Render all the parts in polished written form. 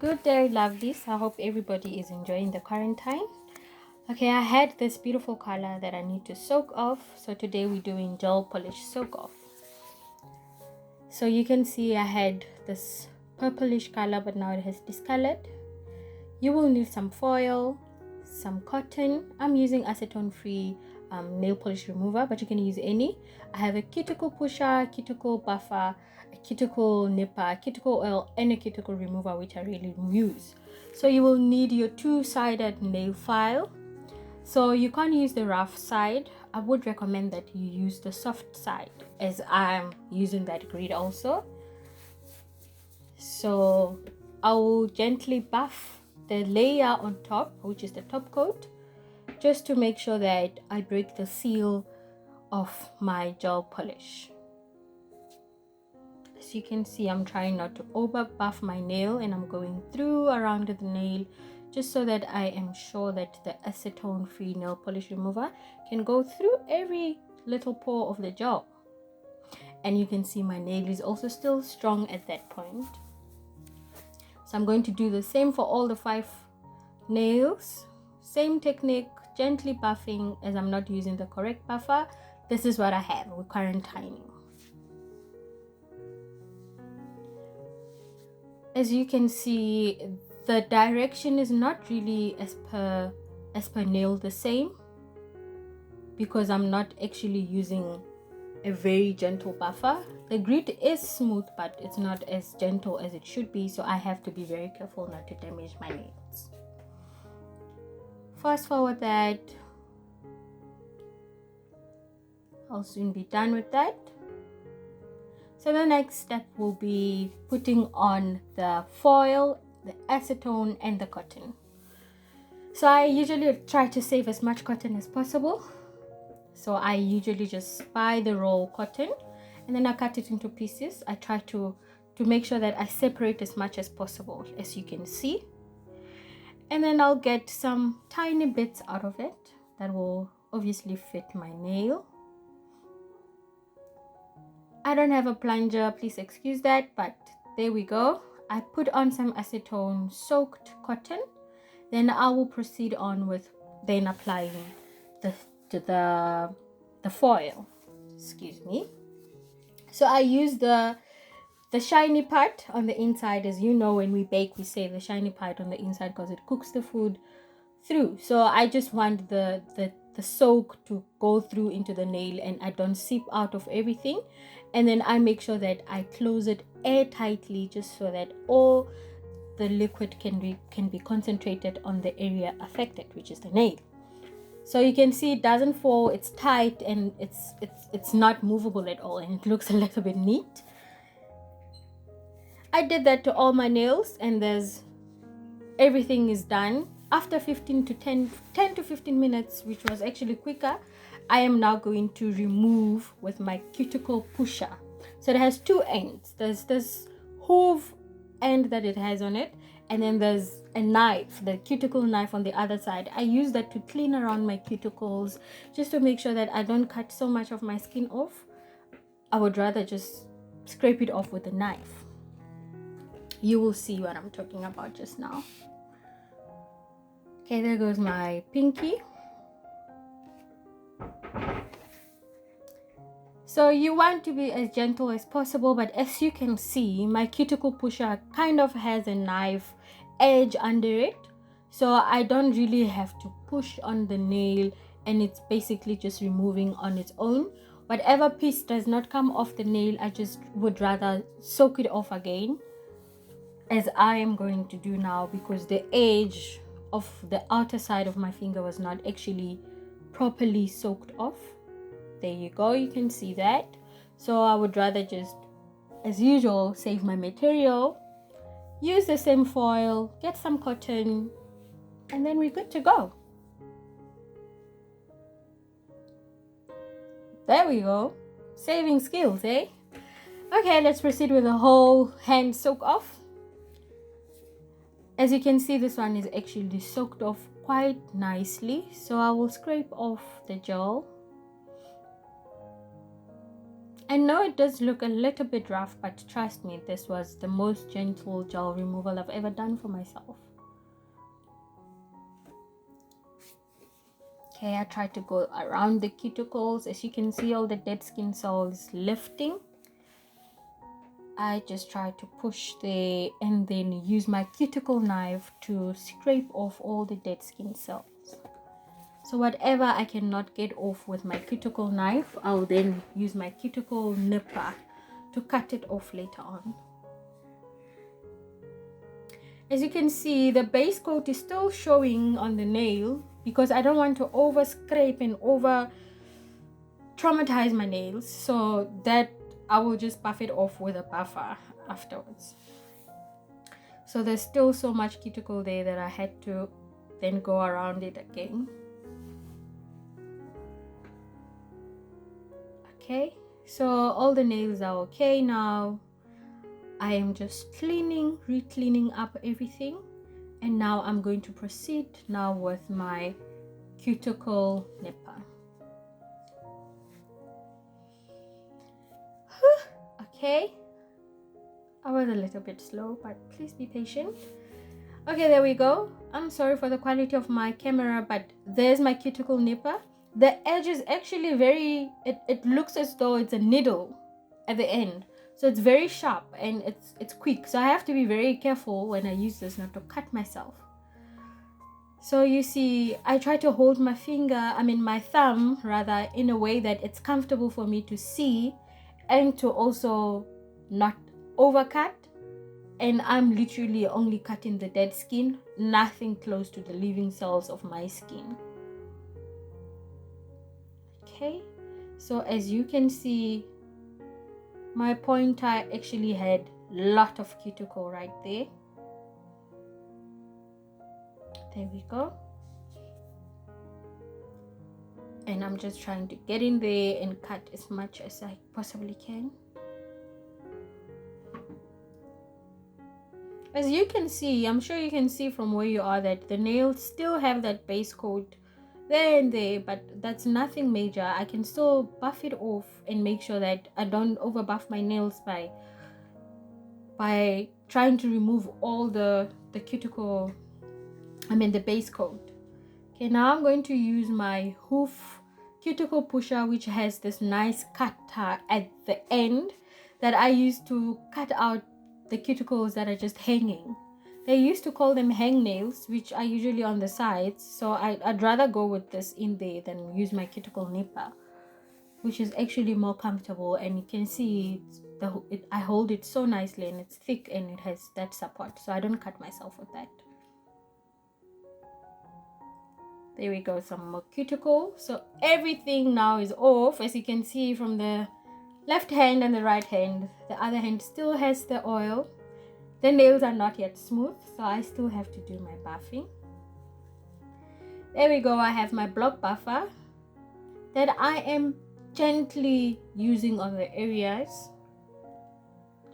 Good day, lovelies. I hope everybody is enjoying the quarantine. Okay, I had this beautiful color that I need to soak off. So today we're doing gel polish soak off. So you can see I had this purplish color, but now it has discolored. You will need some foil, some cotton. I'm using acetone free nail polish remover, but you can use any. I have a cuticle pusher, cuticle buffer, a cuticle nipper, cuticle oil, and a cuticle remover, which I really use. So you will need your two-sided nail file. So you can't use the rough side. I would recommend that you use the soft side, as I'm using that grid also. So I will gently buff the layer on top, which is the top coat, just to make sure that I break the seal of my gel polish. As you can see, I'm trying not to over buff my nail, and I'm going through around the nail just so that I am sure that the acetone free nail polish remover can go through every little pore of the gel. And you can see my nail is also still strong at that point. So I'm going to do the same for all the 5 nails. Same technique, gently buffing, as I'm not using the correct buffer. This is what I have with quarantining. As you can see, the direction is not really as per nail the same, because I'm not actually using a very gentle buffer. The grit is smooth, but it's not as gentle as it should be, so I have to be very careful not to damage my nails. Fast forward that. I'll soon be done with that. So the next step will be putting on the foil, the acetone, and the cotton. So I usually try to save as much cotton as possible. So I usually just buy the raw cotton and then I cut it into pieces. I try to make sure that I separate as much as possible, as you can see. And then I'll get some tiny bits out of it that will obviously fit my nail. I don't have a plunger, please excuse that, but there we go. I put on some acetone soaked cotton. Then I will proceed on with then applying the foil. Excuse me. So I use the shiny part on the inside. As you know, when we bake, we say the shiny part on the inside because it cooks the food through. So I just want the soak to go through into the nail and I don't seep out of everything. And then I make sure that I close it air tightly, just so that all the liquid can be concentrated on the area affected, which is the nail. So you can see it doesn't fall, it's tight, and it's not movable at all, and it looks a little bit neat. I did that to all my nails, and everything is done. After 10 to 15 minutes, which was actually quicker, I am now going to remove with my cuticle pusher. So it has 2 ends. There's this hoof end that it has on it, and then there's a knife, the cuticle knife on the other side. I use that to clean around my cuticles, just to make sure that I don't cut so much of my skin off. I would rather just scrape it off with a knife. You will see what I'm talking about just now. Okay, there goes my pinky. So you want to be as gentle as possible, but as you can see, my cuticle pusher kind of has a knife edge under it. So I don't really have to push on the nail, and it's basically just removing on its own. Whatever piece does not come off the nail, I just would rather soak it off again, as I am going to do now, because the edge of the outer side of my finger was not actually properly soaked off. There you go, you can see that. So I would rather just, as usual, save my material, use the same foil, get some cotton, and then we're good to go. There we go. Saving skills, eh? Okay, let's proceed with the whole hand soak off. As you can see, this one is actually soaked off quite nicely. So I will scrape off the gel. I know it does look a little bit rough, but trust me, this was the most gentle gel removal I've ever done for myself. Okay, I tried to go around the cuticles. As you can see, all the dead skin cells lifting. I just try to push there and then use my cuticle knife to scrape off all the dead skin cells. So whatever I cannot get off with my cuticle knife, I'll then use my cuticle nipper to cut it off later on. As you can see, the base coat is still showing on the nail because I don't want to over scrape and over traumatize my nails, so that I will just buff it off with a buffer afterwards. So there's still so much cuticle there that I had to then go around it again. Okay, so all the nails are okay now. I am just cleaning, re-cleaning up everything, and now I'm going to proceed now with my cuticle nipper. Okay, I was a little bit slow, but please be patient. Okay, there we go. I'm sorry for the quality of my camera, but there's my cuticle nipper. The edge is actually very, it looks as though it's a needle at the end. So it's very sharp and it's quick. So I have to be very careful when I use this not to cut myself. So you see, I try to hold my my thumb rather, in a way that it's comfortable for me to see and to also not overcut. And I'm literally only cutting the dead skin, nothing close to the living cells of my skin. Okay, so as you can see, my pointer actually had a lot of cuticle right there. There we go. And I'm just trying to get in there and cut as much as I possibly can. As you can see, I'm sure you can see from where you are that the nails still have that base coat there and there, but that's nothing major. I can still buff it off and make sure that I don't over buff my nails by trying to remove all the cuticle, the base coat. Okay, now I'm going to use my hoof cuticle pusher, which has this nice cutter at the end that I use to cut out the cuticles that are just hanging. They used to call them hang nails, which are usually on the sides, so I'd rather go with this in there than use my cuticle nipper, which is actually more comfortable. And you can see I hold it so nicely, and it's thick and it has that support, so I don't cut myself with that. There we go, some more cuticle. So everything now is off, as you can see from the left hand and the right hand. The other hand still has the oil. The nails are not yet smooth, so I still have to do my buffing. There we go, I have my block buffer that I am gently using on the areas,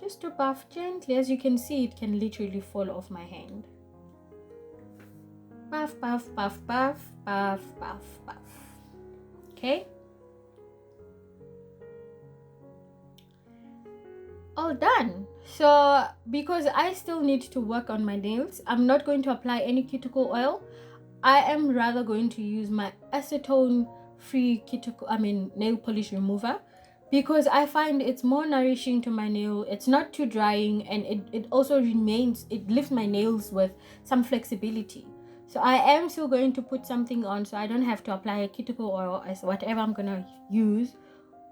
just to buff gently. As you can see, it can literally fall off my hand. Buff, buff, buff, buff, buff, buff, buff. Okay. All done. So because I still need to work on my nails, I'm not going to apply any cuticle oil. I am rather going to use my acetone free nail polish remover, because I find it's more nourishing to my nail. It's not too drying, and it also lifts my nails with some flexibility. So I am still going to put something on, so I don't have to apply a cuticle oil, as whatever I'm gonna use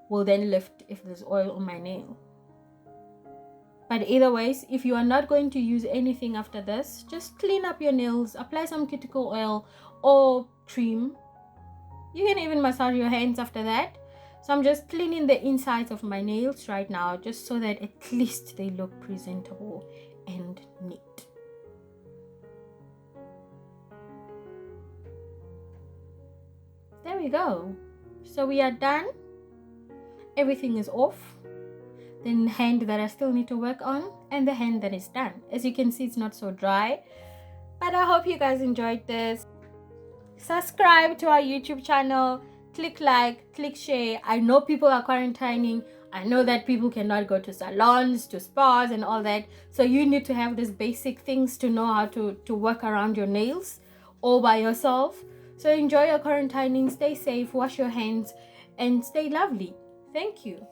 will then lift if there's oil on my nail. But either ways, if you are not going to use anything after this, just clean up your nails, apply some cuticle oil or trim. You can even massage your hands after that. So I'm just cleaning the insides of my nails right now, just so that at least they look presentable and neat. There we go. So we are done. Everything is off. The hand that I still need to work on, and the hand that is done. As you can see, it's not so dry, but I hope you guys enjoyed this. Subscribe to our YouTube channel, click like, click share. I know people are quarantining. I know that people cannot go to salons, to spas and all that. So you need to have these basic things to know how to work around your nails all by yourself. So enjoy your quarantining, stay safe, wash your hands, and stay lovely. Thank you.